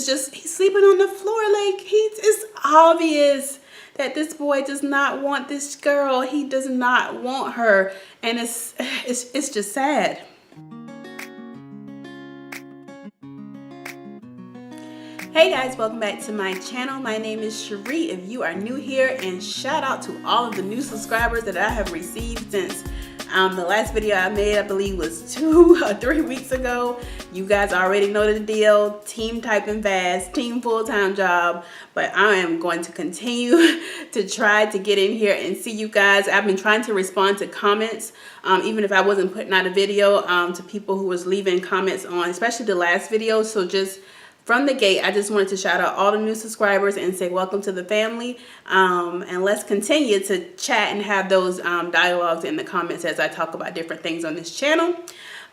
is just, he's sleeping on the floor. Like, it's obvious that this boy does not want this girl. He does not want her. And it's just sad. Hey guys, welcome back to my channel. My name is Cherie if you are new here, and shout out to all of the new subscribers that I have received since the last video I made, I believe, was 2 or 3 weeks ago. You guys already know the deal. Team typing fast, team full-time job. But I am going to continue to try to get in here and see you guys. I've been trying to respond to comments, even if I wasn't putting out a video, to people who was leaving comments on, especially the last video. So just from the gate, I just wanted to shout out all the new subscribers and say welcome to the family, and let's continue to chat and have those dialogues in the comments as I talk about different things on this channel.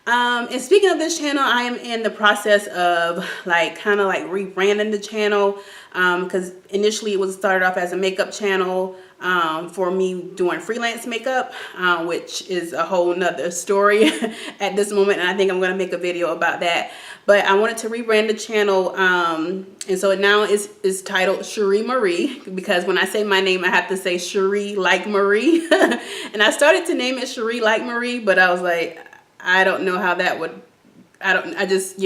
And speaking of this channel, I am in the process of kind of rebranding the channel, because initially it was started off as a makeup channel for me doing freelance makeup, which is a whole nother story at this moment, and I think I'm going to make a video about that. But I wanted to rebrand the channel, and so now it's titled Cherie Marie, because when I say my name, I have to say Cherie like Marie. And I started to name it Cherie like Marie, but I was like, I don't know how that would, I just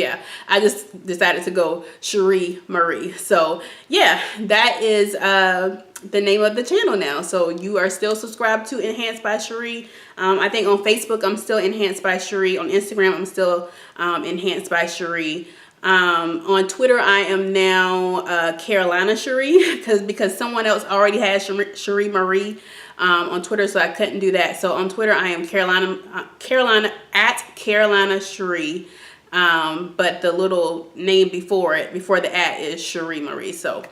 decided to go Cherie Marie. So yeah, that is the name of the channel now. So you are still subscribed to Enhanced by Cherie. I think on Facebook I'm still Enhanced by Cherie. On Instagram I'm still Enhanced by Cherie. On Twitter I am now Carolina Cherie, because someone else already has Cherie Marie on Twitter, so I couldn't do that. So on Twitter I am Carolina at Carolina Cherie, but the little name before the at is Cherie Marie. So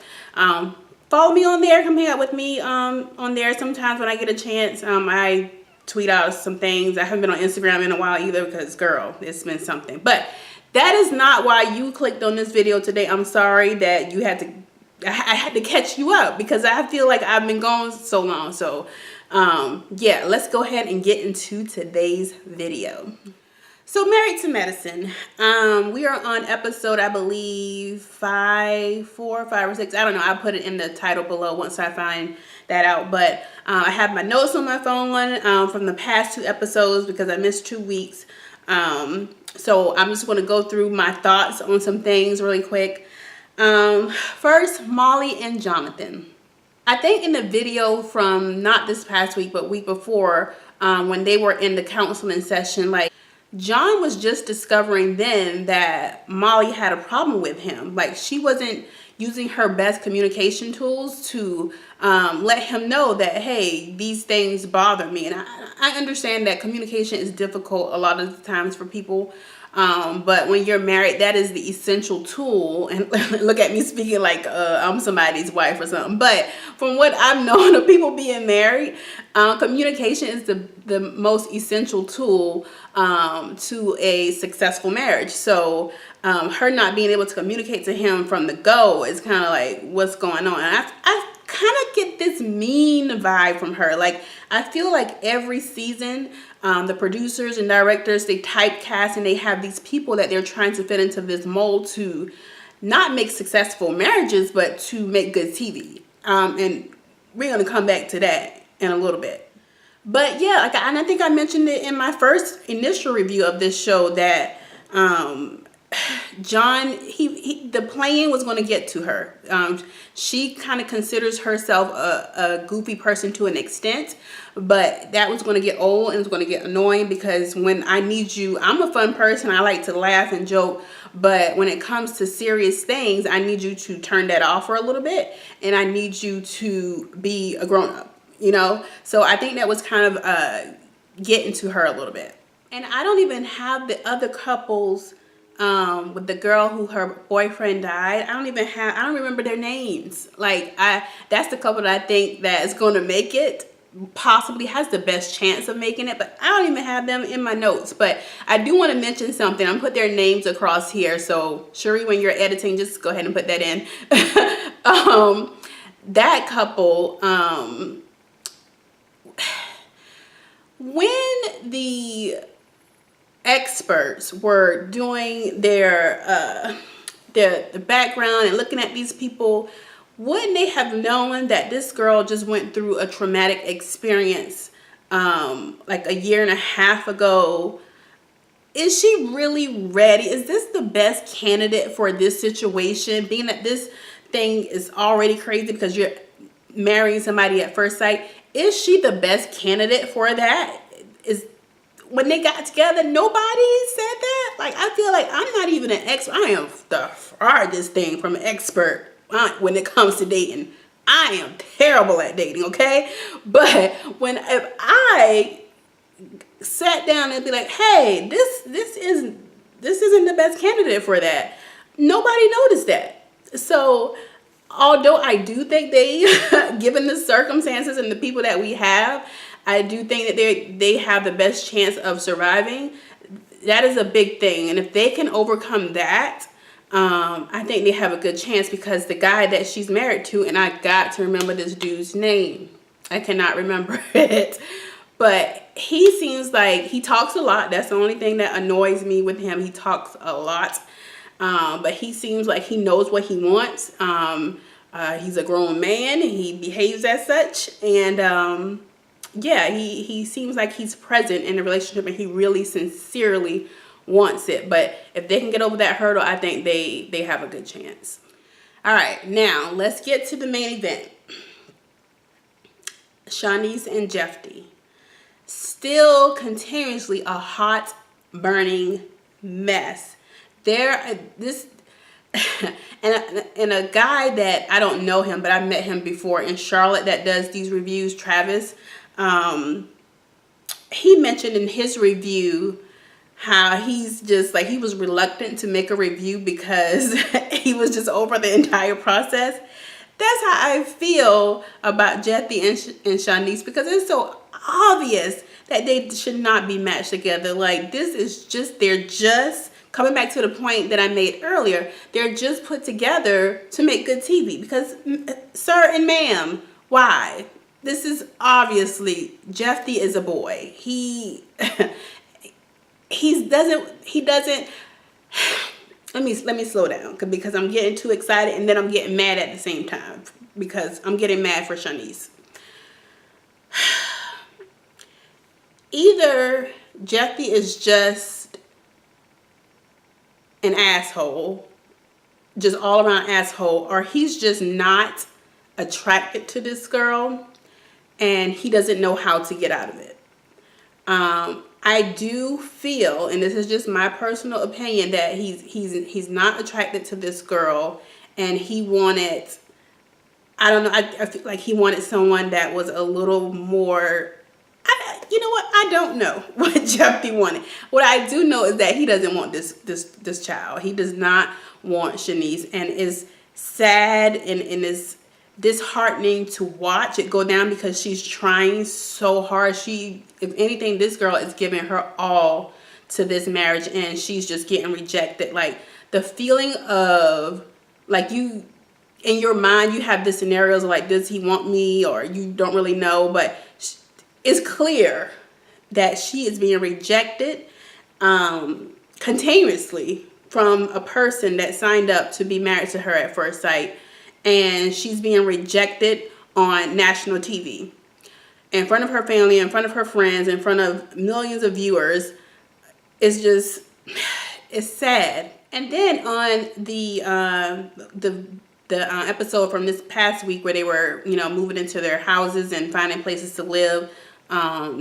follow me on there. Come hang out with me on there. Sometimes when I get a chance, I tweet out some things. I haven't been on Instagram in a while either, because girl, it's been something. But that is not why you clicked on this video today. I'm sorry that you had to, I had to catch you up, because I feel like I've been gone so long. So yeah, let's go ahead and get into today's video. So Married to Medicine, we are on episode, I believe, 4 or 5 or 6. I don't know. I'll put it in the title below once I find that out. But I have my notes on my phone from the past 2 episodes, because I missed 2 weeks. So I'm just going to go through my thoughts on some things really quick. First, Molly and Jonathan. I think in the video from not this past week, but week before, when they were in the counseling session, John was just discovering then that Molly had a problem with him. She wasn't using her best communication tools to let him know that, hey, these things bother me. And I understand that communication is difficult a lot of the times for people. But when you're married, that is the essential tool. And look at me speaking like I'm somebody's wife or something. But from what I've known of people being married, communication is the most essential tool to a successful marriage. So her not being able to communicate to him from the go is kind of like, what's going on? And I kind of get this mean vibe from her. I feel like every season, the producers and directors, they typecast and they have these people that they're trying to fit into this mold to not make successful marriages, but to make good TV. And we're going to come back to that in a little bit. But yeah, and I think I mentioned it in my first initial review of this show that John, the playing was going to get to her. She kind of considers herself a goofy person to an extent, but that was going to get old and it was going to get annoying, because when I need you, I'm a fun person. I like to laugh and joke, but when it comes to serious things, I need you to turn that off for a little bit, and I need you to be a grown-up, you know? So I think that was kind of getting to her a little bit. And I don't even have the other couples with the girl who her boyfriend died. I don't remember their names. That's the couple that I think that is going to make it, possibly has the best chance of making it, but I don't even have them in my notes. But I do want to mention something. I'm put their names across here. So Cherie, when you're editing, just go ahead and put that in. That couple, when the experts were doing their the background and looking at these people, wouldn't they have known that this girl just went through a traumatic experience like a year and a half ago? Is she really ready? Is this the best candidate for this situation? Being that this thing is already crazy because you're marrying somebody at first sight. Is she the best candidate for that? Is when they got together, nobody said that? Like, I feel like I'm not even an expert. I am the farthest thing from an expert when it comes to dating. I am terrible at dating, okay? But if I sat down and be like, hey, this isn't the best candidate for that, nobody noticed that. So although I do think they, given the circumstances and the people that we have, I do think that they have the best chance of surviving. That is a big thing. And if they can overcome that, I think they have a good chance, because the guy that she's married to, and I got to remember this dude's name. I cannot remember it. But he seems like he talks a lot. That's the only thing that annoys me with him. He talks a lot. But he seems like he knows what he wants. He's a grown man. He behaves as such. And yeah, he seems like he's present in the relationship, and he really sincerely wants it. But if they can get over that hurdle, I think they have a good chance. All right, now let's get to the main event. Shanice and Jeffy. Still continuously a hot, burning mess. And a guy that I don't know him, but I met him before in Charlotte that does these reviews, Travis. He mentioned in his review how he's just like, he was reluctant to make a review because he was just over the entire process. That's how I feel about Jeffy and Shanice, because it's so obvious that they should not be matched together. Like, this is just, they're just coming back to the point that I made earlier. They're just put together to make good TV, because sir and ma'am, why? This is obviously, Jeffy is a boy. He doesn't, let me slow down, because I'm getting too excited and then I'm getting mad at the same time, because I'm getting mad for Shanice. Either Jeffy is just an asshole, just all around asshole, or he's just not attracted to this girl and he doesn't know how to get out of it. I do feel, and this is just my personal opinion, that he's not attracted to this girl, and he wanted, I don't know, I feel like he wanted someone that was a little more, you know what, I don't know what Jeffy wanted. What I do know is that he doesn't want this child. He does not want Shanice, and is sad and is disheartening to watch it go down, because she's trying so hard. If anything, this girl is giving her all to this marriage, and she's just getting rejected. Like, the feeling of, like, you, in your mind, you have the scenarios like, does he want me, or you don't really know, but it's clear that she is being rejected continuously from a person that signed up to be married to her at first sight. And she's being rejected on national TV, in front of her family, in front of her friends, in front of millions of viewers. It's just, it's sad. And then on the episode from this past week, where they were, moving into their houses and finding places to live,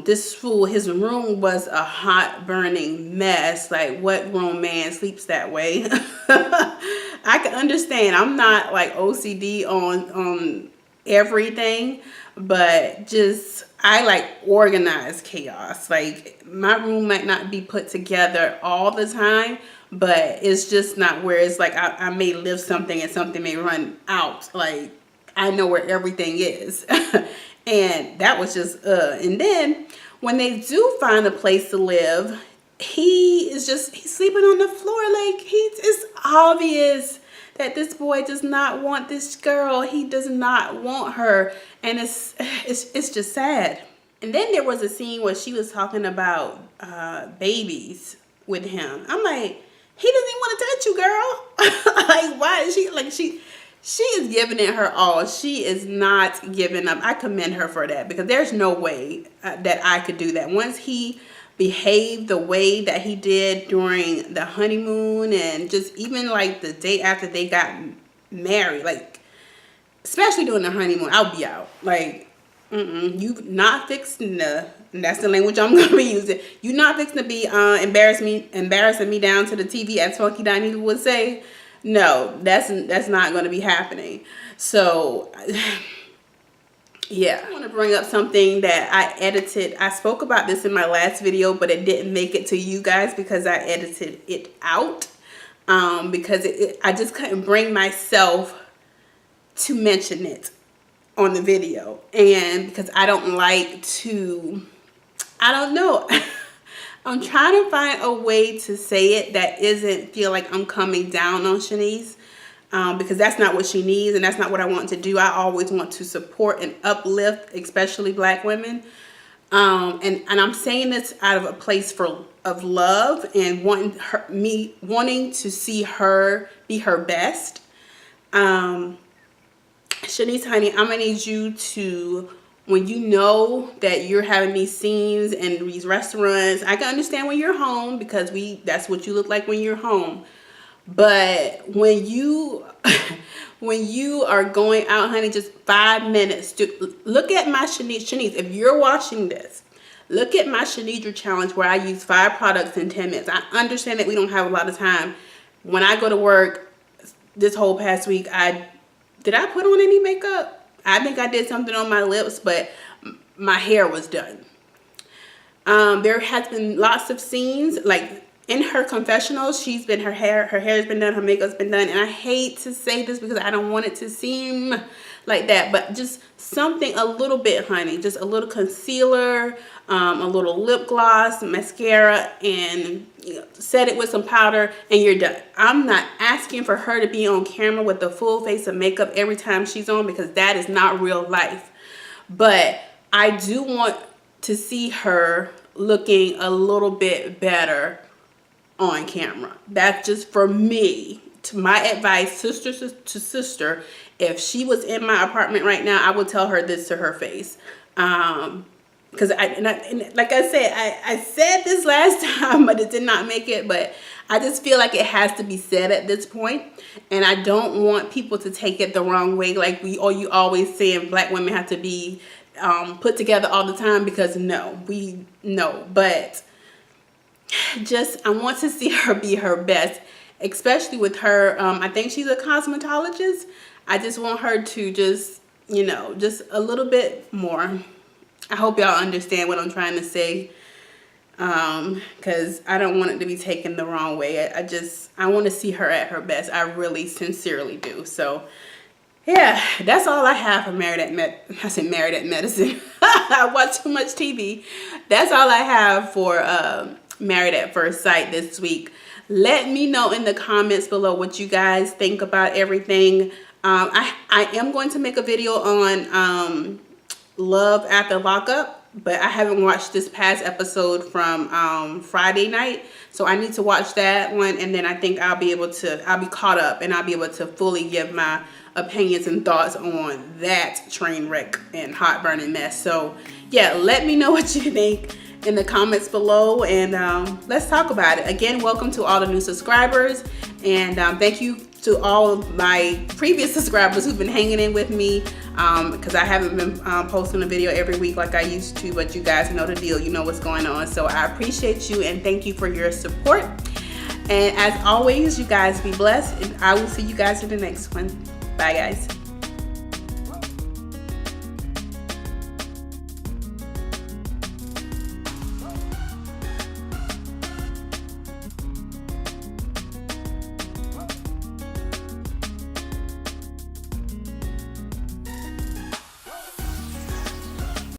this fool, his room was a hot, burning mess. Like, what grown man sleeps that way? I can understand. I'm not like OCD on everything, but just, I like organized chaos. Like, my room might not be put together all the time, but it's just not where it's like I may live something and something may run out. Like, I know where everything is. And that was just, and then when they do find a place to live, he's sleeping on the floor. Like, it's obvious that this boy does not want this girl. He does not want her. And it's just sad. And then there was a scene where she was talking about babies with him. I'm like, he doesn't even want to touch you, girl. Like, why is she, like, she is giving it her all. She is not giving up. I commend her for that, because there's no way that I could do that. Once he behaved the way that he did during the honeymoon, and just even like the day after they got married, like, especially during the honeymoon, I'll be out. Like, you not fixing to, and that's the language I'm gonna be using. You not fixing to be embarrassing me down to the TV, as Funky Diney would say. No, that's not gonna be happening. So yeah, I want to bring up something that I edited. I spoke about this in my last video, but it didn't make it to you guys because I edited it out. Because I just couldn't bring myself to mention it on the video, and because I don't like to, I don't know. I'm trying to find a way to say it that isn't feel like I'm coming down on Shanice, because that's not what she needs, and that's not what I want to do. I always want to support and uplift, especially Black women. And I'm saying this out of a place of love and wanting to see her be her best. Shanice, honey, I'm gonna need you to, when you know that you're having these scenes in these restaurants, I can understand when you're home, because that's what you look like when you're home. But when you when you are going out, honey, just 5 minutes, look at my Shanice, if you're watching this, look at my Shanice challenge where I use 5 products in 10 minutes. I understand that we don't have a lot of time. When I go to work this whole past week, did I put on any makeup? I think I did something on my lips, but my hair was done. There has been lots of scenes, like in her confessionals, her hair's been done, her makeup's been done, and I hate to say this because I don't want it to seem like that, but just something a little bit, honey, just a little concealer, a little lip gloss, mascara, and set it with some powder, and you're done. I'm not asking for her to be on camera with the full face of makeup every time she's on, because that is not real life. But I do want to see her looking a little bit better on camera. That's just for me. To my advice, sister to sister, if she was in my apartment right now, I would tell her this to her face. Because like I said, I said this last time, but it did not make it. But I just feel like it has to be said at this point, and I don't want people to take it the wrong way. Like you always saying Black women have to be put together all the time, because no, but just I want to see her be her best, especially with her. I think she's a cosmetologist. I just want her to just, just a little bit more. I hope y'all understand what I'm trying to say, because I don't want it to be taken the wrong way. I want to see her at her best. I really sincerely do. So yeah, that's all I have for Married at Medicine. I watch too much TV. That's all I have for Married at First Sight this week. Let me know in the comments below what you guys think about everything. I am going to make a video on Love After Lockup, but I haven't watched this past episode from Friday night, so I need to watch that one, and then I think I'll be caught up, and I'll be able to fully give my opinions and thoughts on that train wreck and hot burning mess. So yeah, let me know what you think in the comments below, and let's talk about it. Again, welcome to all the new subscribers, and thank you to all of my previous subscribers who've been hanging in with me, because I haven't been posting a video every week like I used to, but you guys know the deal. You know what's going on. So I appreciate you, and thank you for your support. And as always, you guys be blessed, and I will see you guys in the next one. Bye, guys.